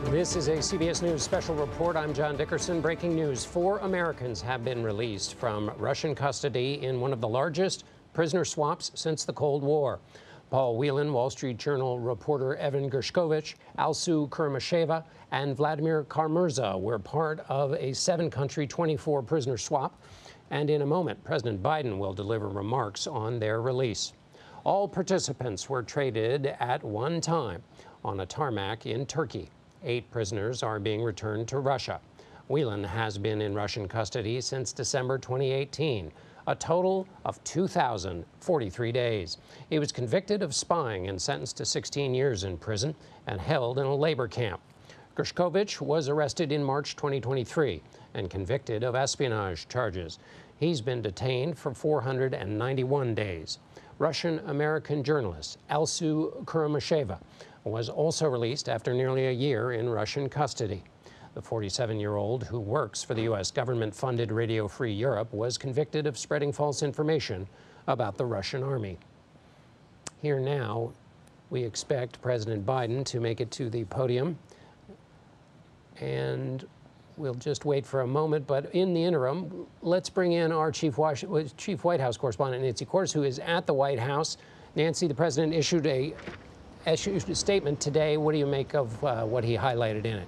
This is a CBS News special report. I'm John Dickerson. Breaking news. 4 Americans have been released from Russian custody in one of the largest prisoner swaps since the Cold War. Paul Whelan, Wall Street Journal reporter Evan Gershkovich, Alsu Kurmasheva, and Vladimir Karmurza were part of a 7-country, 24-prisoner swap. And in a moment, President Biden will deliver remarks on their release. All participants were traded at one time on a tarmac in Turkey. 8 prisoners are being returned to Russia. Whelan has been in Russian custody since December 2018, a total of 2,043 days. He was convicted of spying and sentenced to 16 years in prison and held in a labor camp. Gershkovich was arrested in March 2023 and convicted of espionage charges. He's been detained for 491 days. Russian-American journalist Alsu Kurmasheva was also released after nearly a year in Russian custody. The 47-year-old, who works for the U.S. government-funded Radio Free Europe, was convicted of spreading false information about the Russian army. Here now, we expect President Biden to make it to the podium, and we'll just wait for a moment. But in the interim, let's bring in our Chief White House correspondent, Nancy Cordes, who is at the White House. Nancy, the president issued a statement today. What do you make of what he highlighted in it?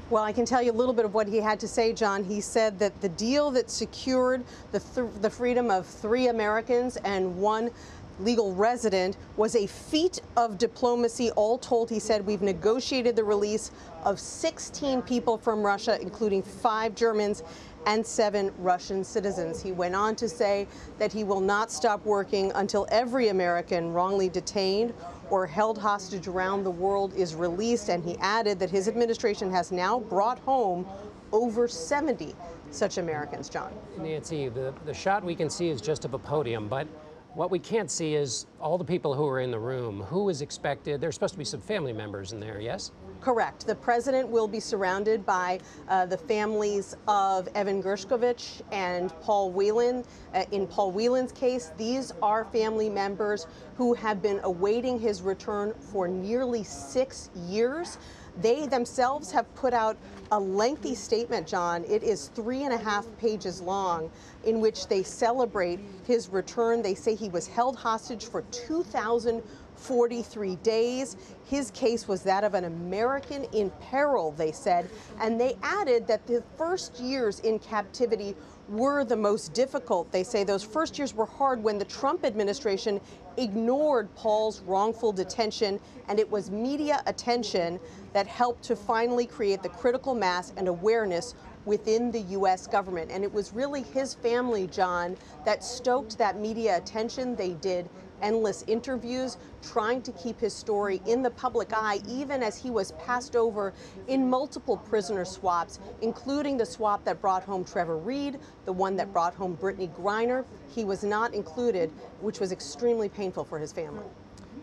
Well, I can tell you a little bit of what he had to say, John. He said that the deal that secured the freedom of 3 Americans and 1 legal resident was a feat of diplomacy. All told, he said, we've negotiated the release of 16 people from Russia, including 5 Germans and 7 Russian citizens. He went on to say that he will not stop working until every American wrongly detained or held hostage around the world is released. And he added that his administration has now brought home over 70 such Americans, John. Nancy, the shot we can see is just of a podium, but what we can't see is all the people who are in the room. Who is expected? There's supposed to be some family members in there, yes? Correct. The president will be surrounded by the families of Evan Gershkovich and Paul Whelan. In Paul Whelan's case, these are family members who have been awaiting his return for nearly 6 years. They themselves have put out a lengthy statement, John. It is 3.5 pages long, in which they celebrate his return. They say he was held hostage for 2,043 days. His case was that of an American in peril, they said. And they added that the first years in captivity were the most difficult. They say those first years were hard when the Trump administration ignored Paul's wrongful detention, and it was media attention that helped to finally create the critical mass and awareness within the U.S. government. And it was really his family, John, that stoked that media attention. They did endless interviews, trying to keep his story in the public eye, even as he was passed over in multiple prisoner swaps, including the swap that brought home Trevor Reed, the one that brought home Brittany Griner. He was not included, which was extremely painful for his family.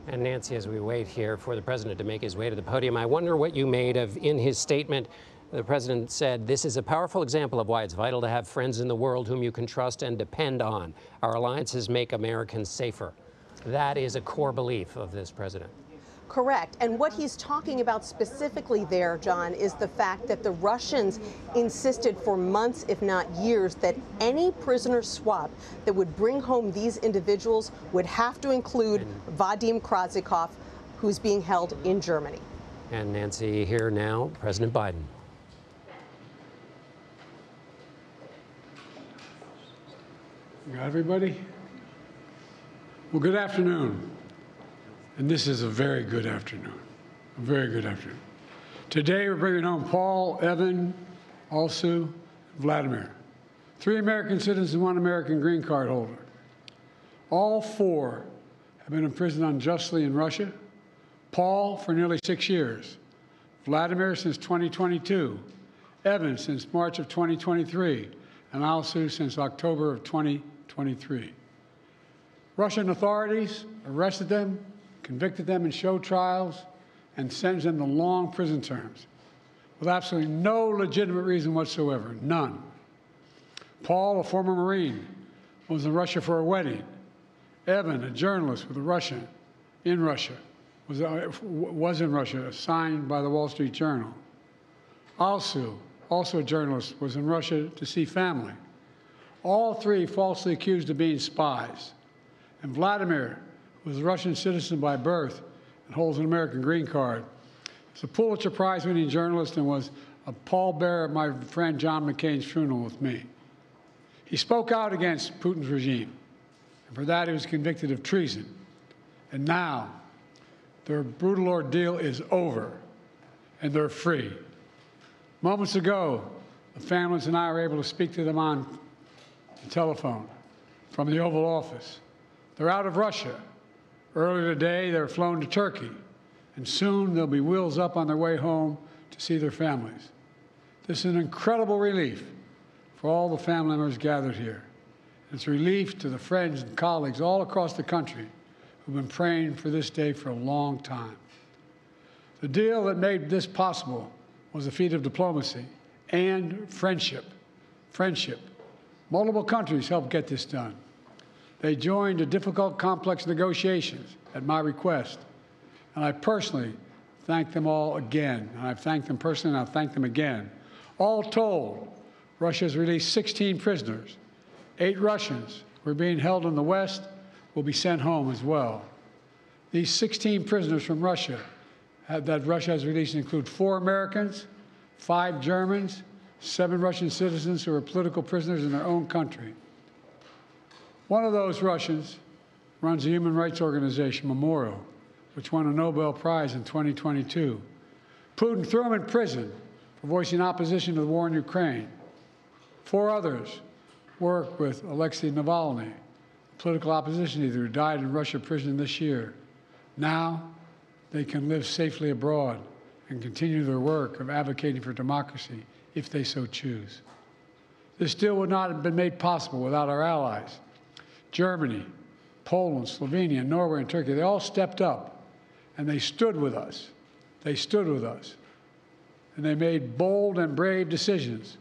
And Nancy, as we wait here for the president to make his way to the podium, I wonder what you made of, in his statement, the president said, "This is a powerful example of why it's vital to have friends in the world whom you can trust and depend on. Our alliances make Americans safer." That is a core belief of this president. Correct. And what he's talking about specifically there, John, is the fact that the Russians insisted for months, if not years, that any prisoner swap that would bring home these individuals would have to include Vadim Krasikov, who's being held in Germany. And Nancy, here now, President Biden. You got everybody? Well, good afternoon. And this is a very good afternoon. A very good afternoon. Today, we're bringing home Paul, Evan, Alsu, Vladimir. 3 American citizens and 1 American green card holder. All 4 have been imprisoned unjustly in Russia. Paul for nearly 6 years. Vladimir since 2022. Evan since March of 2023. And Alsu since October of 2023. Russian authorities arrested them, convicted them in show trials, and sentenced them to long prison terms with absolutely no legitimate reason whatsoever, none. Paul, a former Marine, was in Russia for a wedding. Evan, a journalist with a Russian, in Russia, was in Russia, signed by the Wall Street Journal. also a journalist, was in Russia to see family. All three falsely accused of being spies. And Vladimir, who was a Russian citizen by birth and holds an American green card, is a Pulitzer Prize-winning journalist and was a pallbearer at my friend John McCain's funeral with me. He spoke out against Putin's regime, and for that he was convicted of treason. And now, their brutal ordeal is over, and they're free. Moments ago, the families and I were able to speak to them on the telephone from the Oval Office. They're out of Russia. Earlier today, they were flown to Turkey, and soon they'll be wheels up on their way home to see their families. This is an incredible relief for all the family members gathered here. It's relief to the friends and colleagues all across the country who've been praying for this day for a long time. The deal that made this possible was a feat of diplomacy and friendship. Multiple countries helped get this done. They joined the difficult, complex negotiations at my request, and I personally thank them all again. And I've thanked them personally, and I'll thank them again. All told, Russia has released 16 prisoners. 8 Russians who are being held in the West will be sent home as well. These 16 prisoners from Russia that Russia has released include 4 Americans, 5 Germans, 7 Russian citizens who are political prisoners in their own country. One of those Russians runs a human rights organization, Memorial, which won a Nobel Prize in 2022. Putin threw him in prison for voicing opposition to the war in Ukraine. 4 others work with Alexei Navalny, a political opposition leader who died in Russia prison this year. Now they can live safely abroad and continue their work of advocating for democracy if they so choose. This deal would not have been made possible without our allies. Germany, Poland, Slovenia, Norway, and Turkey, they all stepped up, and they stood with us. They stood with us. And they made bold and brave decisions,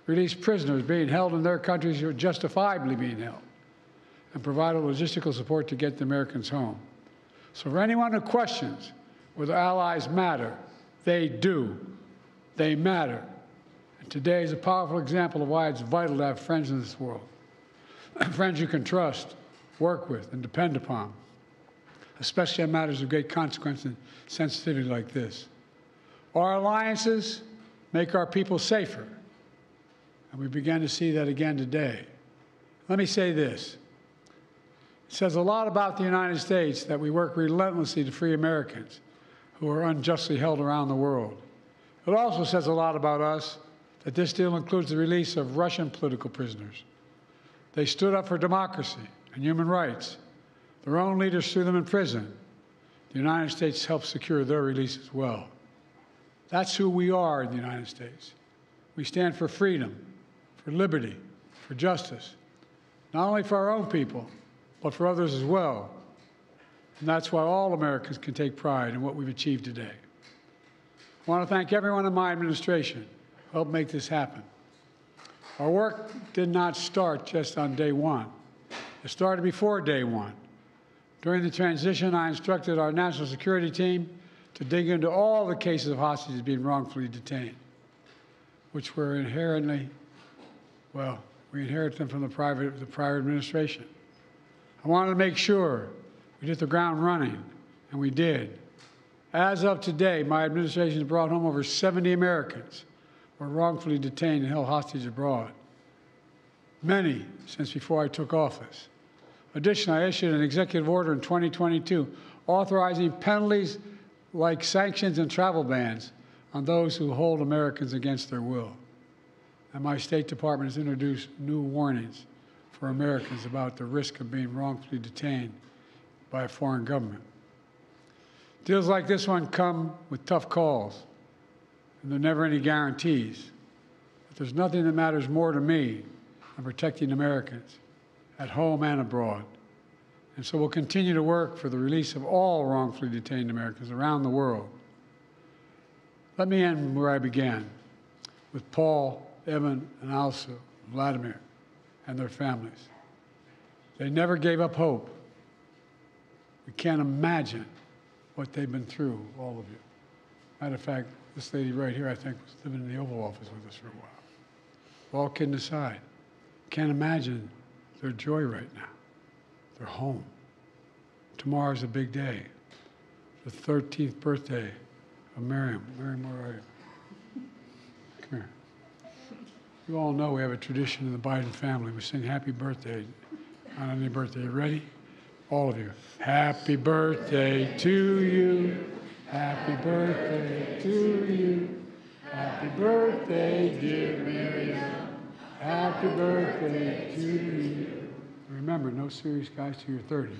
released prisoners being held in their countries who are justifiably being held, and provided logistical support to get the Americans home. So for anyone who questions whether allies matter, they do. They matter. And today is a powerful example of why it's vital to have friends in this world. Friends you can trust, work with, and depend upon, especially on matters of great consequence and sensitivity like this. Our alliances make our people safer, and we began to see that again today. Let me say this. It says a lot about the United States that we work relentlessly to free Americans who are unjustly held around the world. It also says a lot about us that this deal includes the release of Russian political prisoners. They stood up for democracy and human rights. Their own leaders threw them in prison. The United States helped secure their release as well. That's who we are in the United States. We stand for freedom, for liberty, for justice, not only for our own people, but for others as well. And that's why all Americans can take pride in what we've achieved today. I want to thank everyone in my administration who helped make this happen. Our work did not start just on day one. It started before day one. During the transition, I instructed our national security team to dig into all the cases of hostages being wrongfully detained, which were inherently, well, we inherited them from the prior administration. I wanted to make sure we hit the ground running, and we did. As of today, my administration has brought home over 70 Americans who were wrongfully detained and held hostage abroad, many since before I took office. Additionally, I issued an executive order in 2022 authorizing penalties like sanctions and travel bans on those who hold Americans against their will. And my State Department has introduced new warnings for Americans about the risk of being wrongfully detained by a foreign government. Deals like this one come with tough calls, and there are never any guarantees. But there's nothing that matters more to me than protecting Americans at home and abroad. And so we'll continue to work for the release of all wrongfully detained Americans around the world. Let me end where I began, with Paul, Evan, and also Vladimir and their families. They never gave up hope. We can't imagine what they've been through, all of you. Matter of fact, this lady right here, I think, was living in the Oval Office with us for a while. All kidding aside, can't imagine their joy right now. They're home. Tomorrow's a big day. The 13th birthday of Miriam. Miriam, where are you? Come here. You all know we have a tradition in the Biden family. We sing happy birthday on any birthday. You ready? All of you. Happy birthday to you. Happy birthday to you. Happy birthday, dear Miriam. Happy birthday to you. Remember, no serious guys till you're 30.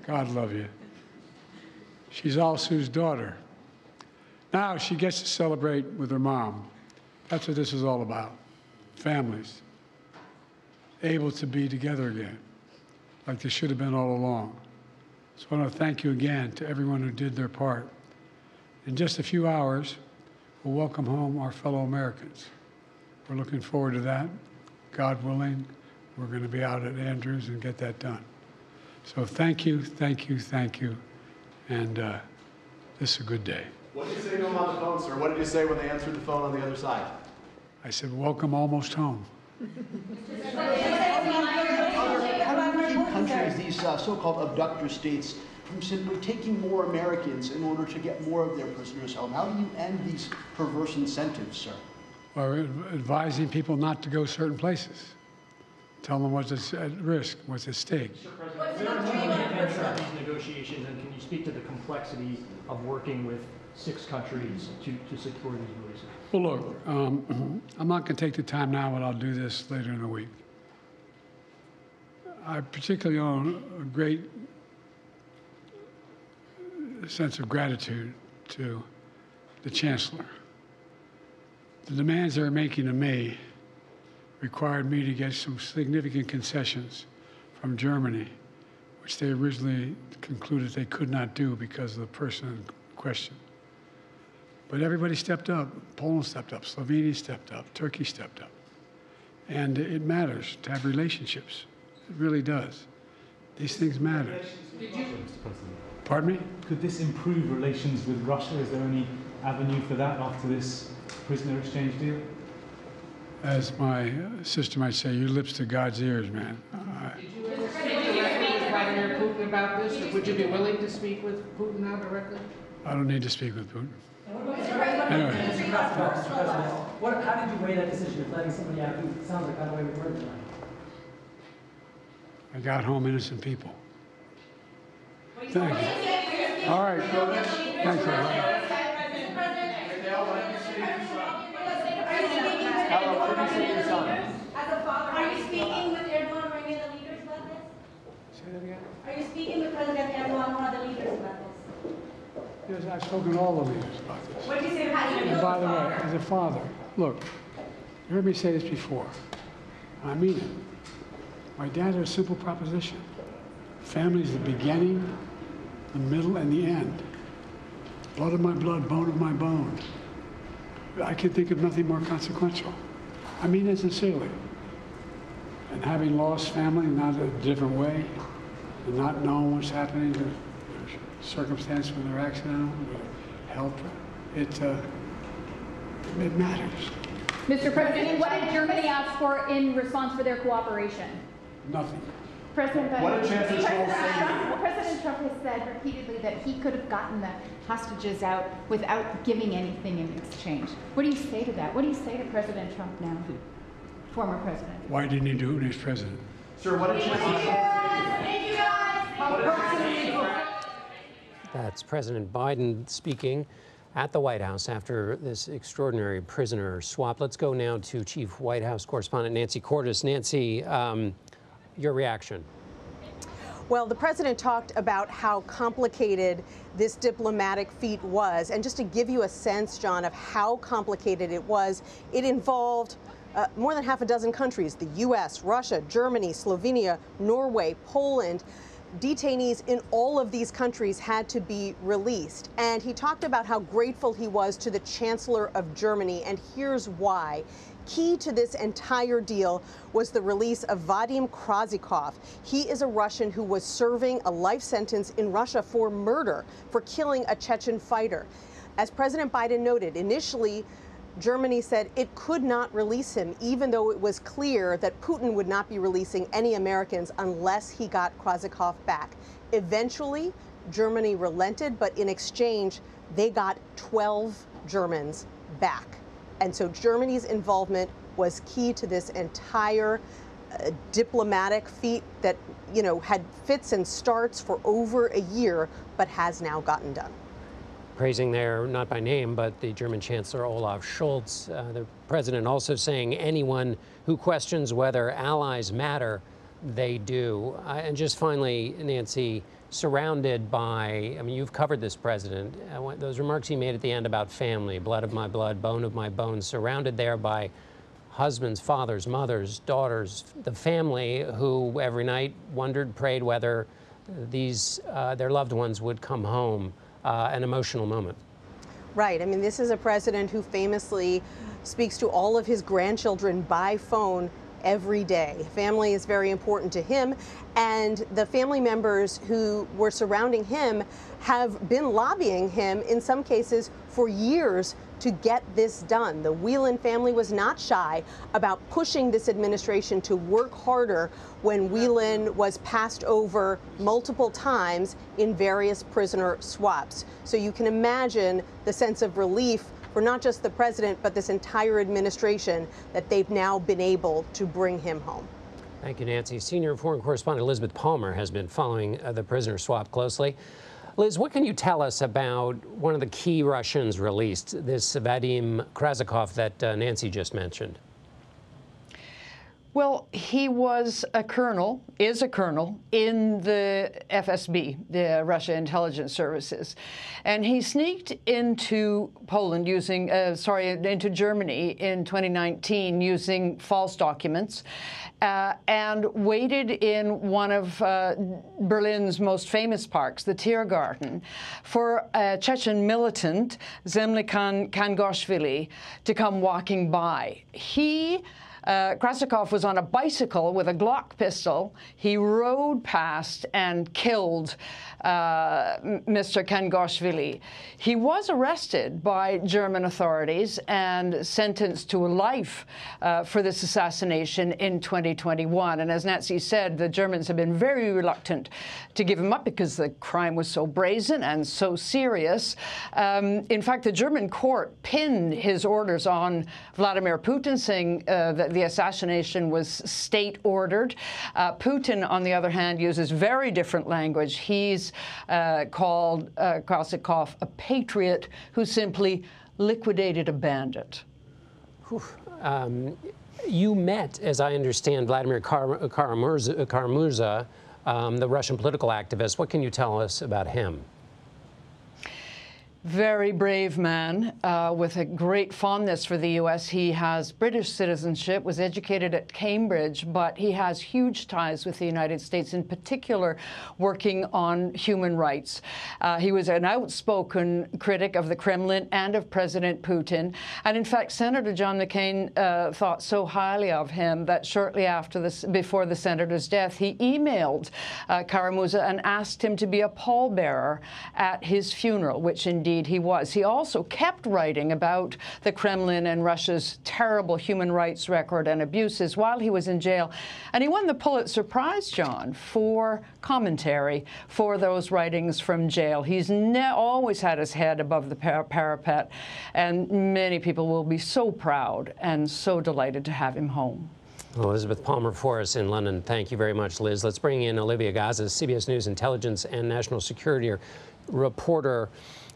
God love you. She's all Sue's daughter. Now she gets to celebrate with her mom. That's what this is all about. Families able to be together again, like they should have been all along. So I want to thank you again to everyone who did their part. In just a few hours, we'll welcome home our fellow Americans. We're looking forward to that. God willing, we're going to be out at Andrews and get that done. So thank you, thank you, thank you. And this is a good day. What did you say to them on the phone, sir? What did you say when they answered the phone on the other side? I said, welcome almost home. How do you keep countries, these so-called abductor states, from simply taking more Americans in order to get more of their prisoners home? How do you end these perverse incentives, sir? Well, we're advising people not to go certain places. Tell them what's at risk, what's at stake. Mr. President, where do you enter these negotiations, and can you speak to the complexity of working with 6 countries to secure these releases? Well, look, I'm not going to take the time now, but I'll do this later in the week. I particularly owe a great sense of gratitude to the Chancellor. The demands they're making of me required me to get some significant concessions from Germany, which they originally concluded they could not do because of the person in question. But everybody stepped up. Poland stepped up, Slovenia stepped up, Turkey stepped up. And it matters to have relationships. It really does. These things matter. Pardon me? Could this improve relations with Russia? Is there any avenue for that after this prisoner exchange deal? As my sister might say, your lips to God's ears, man. Did you ever speak directly with Vladimir Putin about this, or would you be willing to speak with Putin now directly? I don't need to speak with Putin. Anyway. How did you weigh that decision of letting somebody out who sounds like got away with murder tonight? I got home innocent people. Thank you. All right. Thanks, everyone. Are you speaking with Erdogan or any of the leaders about this? Say that again? Are you speaking with President Erdogan or other leaders about this? Yes, I've spoken to all the leaders about this. What did you say? And by the way, as a father, look, you heard me say this before. I mean it. My dad had a simple proposition. Family is the beginning, the middle, and the end. Blood of my blood, bone of my bone. I can think of nothing more consequential. I mean it sincerely. And having lost family, not in a different way, and not knowing what's happening, the circumstance when they're accidental, health, it matters. Mr. President, what did Germany ask for in response for their cooperation? Nothing. President Biden, What did Chancellor Scholz say? President Trump has said repeatedly that he could have gotten the hostages out without giving anything in exchange. What do you say to that? What do you say to President Trump now, former president? Why didn't he do it when he was president? Sir, what did Chancellor Scholz say? Thank you guys. That's President Biden speaking at the White House after this extraordinary prisoner swap. Let's go now to Chief White House correspondent Nancy Cordes. Nancy, your reaction? Well, the president talked about how complicated this diplomatic feat was. And just to give you a sense, John, of how complicated it was, it involved more than half a dozen countries, the U.S., Russia, Germany, Slovenia, Norway, Poland. detainees in all of these countries had to be released. And he talked about how grateful he was to the Chancellor of Germany, and here's why. Key to this entire deal was the release of Vadim Krasikov. He is a Russian who was serving a life sentence in Russia for murder, for killing a Chechen fighter. As President Biden noted, initially, Germany said it could not release him, even though it was clear that Putin would not be releasing any Americans unless he got Krasikov back. Eventually, Germany relented, but in exchange, they got 12 Germans back. And so Germany's involvement was key to this entire diplomatic feat that, had fits and starts for over a year, but has now gotten done. Praising there, not by name, but the German Chancellor Olaf Scholz. The president also saying anyone who questions whether allies matter, they do. And just finally, Nancy, surrounded by, you've covered this president, those remarks he made at the end about family, blood of my blood, bone of my bones, surrounded there by husbands, fathers, mothers, daughters, the family who every night wondered, prayed whether their loved ones would come home. An emotional moment. Right. This is a president who famously speaks to all of his grandchildren by phone every day. Family is very important to him, and the family members who were surrounding him have been lobbying him, in some cases, for years to get this done. The Whelan family was not shy about pushing this administration to work harder when Whelan was passed over multiple times in various prisoner swaps. So you can imagine the sense of relief for not just the president, but this entire administration, that they've now been able to bring him home. Thank you, Nancy. Senior foreign correspondent Elizabeth Palmer has been following the prisoner swap closely. Liz, what can you tell us about one of the key Russians released, this Vadim Krasikov that Nancy just mentioned? Well, he was a colonel, is a colonel in the FSB, the Russia Intelligence Services. And he sneaked into Poland into Germany in 2019 using false documents and waited in one of Berlin's most famous parks, the Tiergarten, for a Chechen militant, Zemlyan Kangoshvili, to come walking by. Krasikov was on a bicycle with a Glock pistol. He rode past and killed Mr. Kangoshvili. He was arrested by German authorities and sentenced to life for this assassination in 2021. And as Nancy said, the Germans have been very reluctant to give him up because the crime was so brazen and so serious. In fact, the German court pinned his orders on Vladimir Putin, saying that the assassination was state-ordered. Putin, on the other hand, uses very different language. He's called Krasikov a patriot who simply liquidated a bandit. You met, as I understand, Vladimir Karamurza, the Russian political activist. What can you tell us about him? Very brave man with a great fondness for the U.S. He has British citizenship, was educated at Cambridge, but he has huge ties with the United States, in particular working on human rights. He was an outspoken critic of the Kremlin and of President Putin. And in fact, Senator John McCain thought so highly of him that shortly before the senator's death, he emailed Karamurza and asked him to be a pallbearer at his funeral, which indeed he was. He also kept writing about the Kremlin and Russia's terrible human rights record and abuses while he was in jail. And he won the Pulitzer Prize, John, for commentary for those writings from jail. He's always had his head above the parapet, and many people will be so proud and so delighted to have him home. Elizabeth Palmer for us in London. Thank you very much, Liz. Let's bring in Olivia Gazas, CBS News Intelligence and National Security reporter.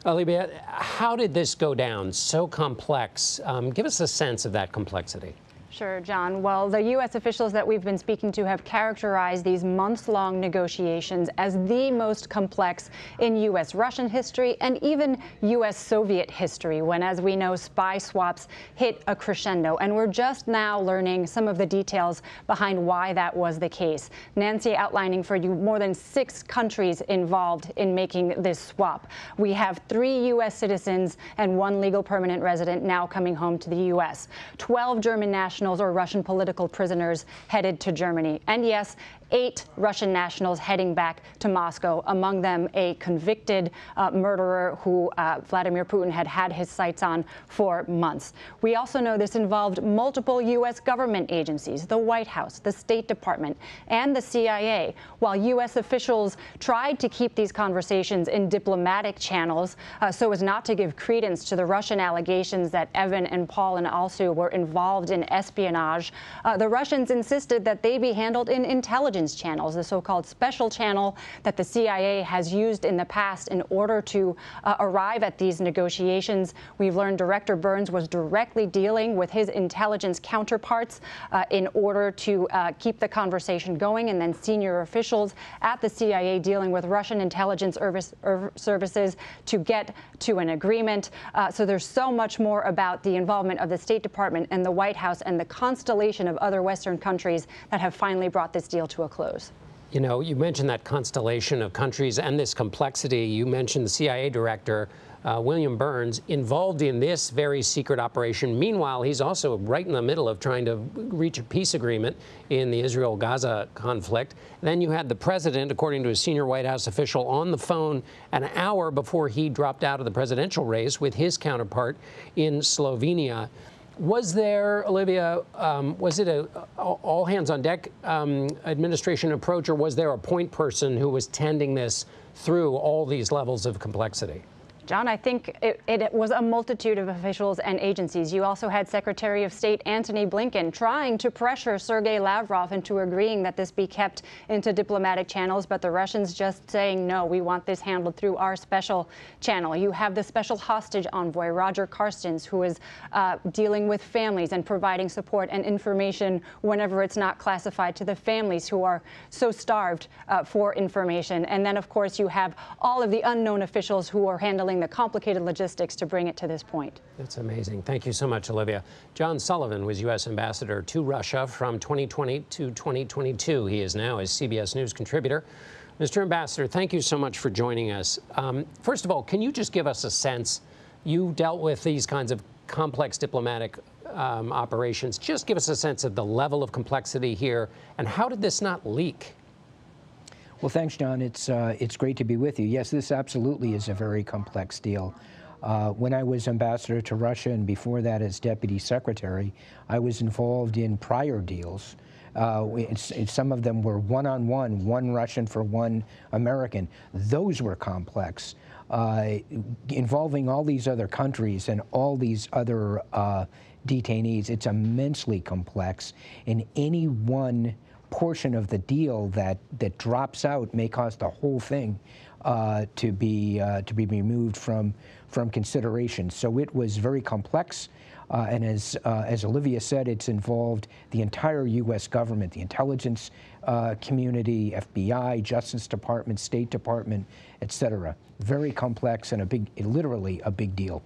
Olivia, how did this go down? So complex. Give us a sense of that complexity. Sure, John. Well, the U.S. officials that we've been speaking to have characterized these months-long negotiations as the most complex in U.S.-Russian history and even U.S.-Soviet history, when, as we know, spy swaps hit a crescendo. And we're just now learning some of the details behind why that was the case. Nancy outlining for you more than 6 countries involved in making this swap. We have 3 U.S. citizens and 1 legal permanent resident now coming home to the U.S. 12 German nationals or Russian political prisoners headed to Germany. And yes, 8 Russian nationals heading back to Moscow, among them a convicted murderer who Vladimir Putin had his sights on for months. We also know this involved multiple U.S. government agencies, the White House, the State Department, and the CIA. While U.S. officials tried to keep these conversations in diplomatic channels so as not to give credence to the Russian allegations that Evan and Paul and Alsu were involved in espionage, the Russians insisted that they be handled in intelligence channels, the so-called special channel that the CIA has used in the past in order to arrive at these negotiations. We've learned Director Burns was directly dealing with his intelligence counterparts in order to keep the conversation going, and then senior officials at the CIA dealing with Russian intelligence services to get to an agreement. So there's so much more about the involvement of the State Department and the White House and the constellation of other Western countries that have finally brought this deal to a close. You know, you mentioned that constellation of countries and this complexity. You mentioned the CIA director, William Burns, involved in this very secret operation. Meanwhile, he's also right in the middle of trying to reach a peace agreement in the Israel-Gaza conflict. Then you had the president, according to a senior White House official, on the phone an hour before he dropped out of the presidential race with his counterpart in Slovenia. Was there, Olivia, was it a all-hands-on-deck administration approach, or was there a point person who was tending this through all these levels of complexity? John, I think it was a multitude of officials and agencies. You also had Secretary of State Antony Blinken trying to pressure Sergei Lavrov into agreeing that this be kept into diplomatic channels, but the Russians just saying, no, we want this handled through our special channel. You have the special hostage envoy, Roger Carstens, who is dealing with families and providing support and information whenever it's not classified to the families who are so starved for information. And then, of course, you have all of the unknown officials who are handling the complicated logistics to bring it to this point. That's amazing. Thank you so much, Olivia. John Sullivan was U.S. ambassador to Russia from 2020 to 2022. He is now a CBS News contributor. Mr. Ambassador, thank you so much for joining us. First of all, can you just give us a sense? You dealt with these kinds of complex diplomatic operations. Just give us a sense of the level of complexity here, and how did this not leak? Well, thanks, John. It's great to be with you. Yes, this absolutely is a very complex deal. When I was ambassador to Russia, and before that as deputy secretary, I was involved in prior deals. Some of them were one-on-one, one Russian for one American. Those were complex, involving all these other countries and all these other detainees. It's immensely complex, and any one portion of the deal that drops out may cause the whole thing to be removed from consideration. So it was very complex, and as Olivia said, it's involved the entire U.S. government, the intelligence community, FBI, Justice Department, State Department, etc. Very complex and literally a big deal.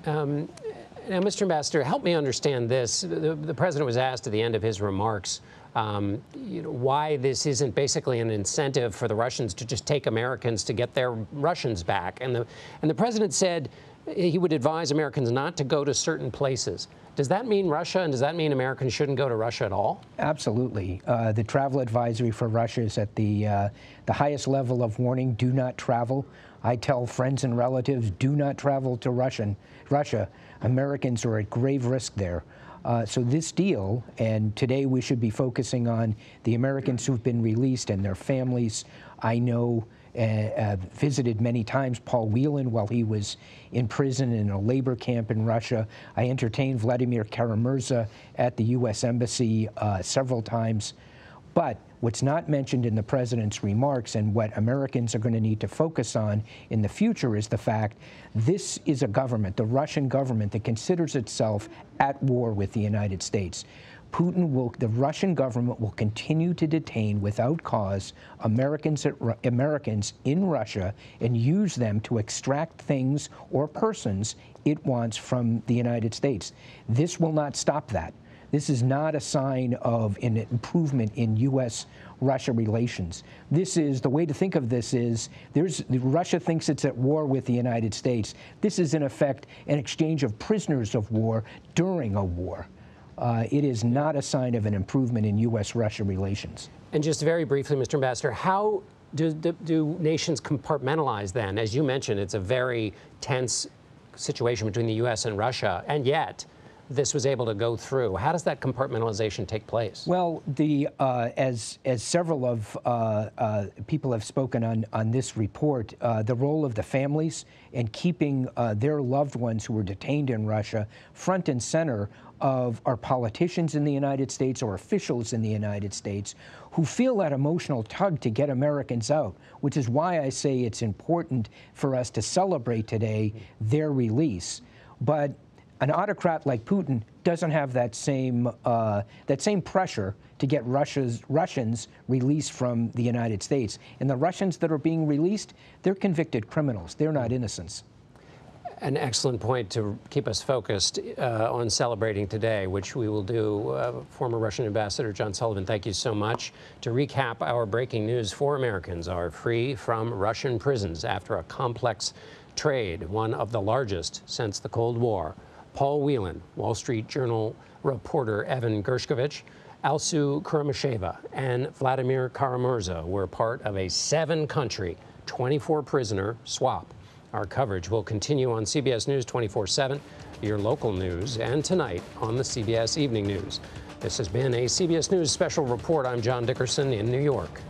Now, Mr. Ambassador, help me understand this. The president was asked at the end of his remarks why this isn't basically an incentive for the Russians to just take Americans to get their Russians back. And the president said he would advise Americans not to go to certain places. Does that mean Russia, and does that mean Americans shouldn't go to Russia at all? Absolutely. The travel advisory for Russia is at the highest level of warning: do not travel. I tell friends and relatives, do not travel to Russia. Americans are at grave risk there. So this deal, and today we should be focusing on the Americans who've been released and their families. I know, visited many times Paul Whelan while he was in prison in a labor camp in Russia. I entertained Vladimir Karamurza at the U.S. Embassy several times. But what's not mentioned in the president's remarks, and what Americans are going to need to focus on in the future, is the fact this is a government, the Russian government, that considers itself at war with the United States. the Russian government will continue to detain without cause Americans in Russia and use them to extract things or persons it wants from the United States. This will not stop that. This is not a sign of an improvement in U.S.-Russia relations. This is, the way to think of this is, Russia thinks it's at war with the United States. This is, in effect, an exchange of prisoners of war during a war. It is not a sign of an improvement in U.S.-Russia relations. And just very briefly, Mr. Ambassador, how do nations compartmentalize then? As you mentioned, it's a very tense situation between the U.S. and Russia, and yet this was able to go through. How does that compartmentalization take place? Well, as several of people have spoken on this report, the role of the families and keeping their loved ones who were detained in Russia front and center of our politicians in the United States or officials in the United States who feel that emotional tug to get Americans out, which is why I say it's important for us to celebrate today their release. But an autocrat like Putin doesn't have that same pressure to get Russians released from the United States. And the Russians that are being released, they're convicted criminals. They're not innocents. An excellent point to keep us focused on celebrating today, which we will do. Former Russian Ambassador John Sullivan, thank you so much. To recap, our breaking news: 4 Americans are free from Russian prisons after a complex trade, one of the largest since the Cold War. Paul Whelan, Wall Street Journal reporter Evan Gershkovich, Alsu Kuramasheva, and Vladimir Karamurza were part of a 7-country, 24-prisoner swap. Our coverage will continue on CBS News 24/7, your local news, and tonight on the CBS Evening News. This has been a CBS News special report. I'm John Dickerson in New York.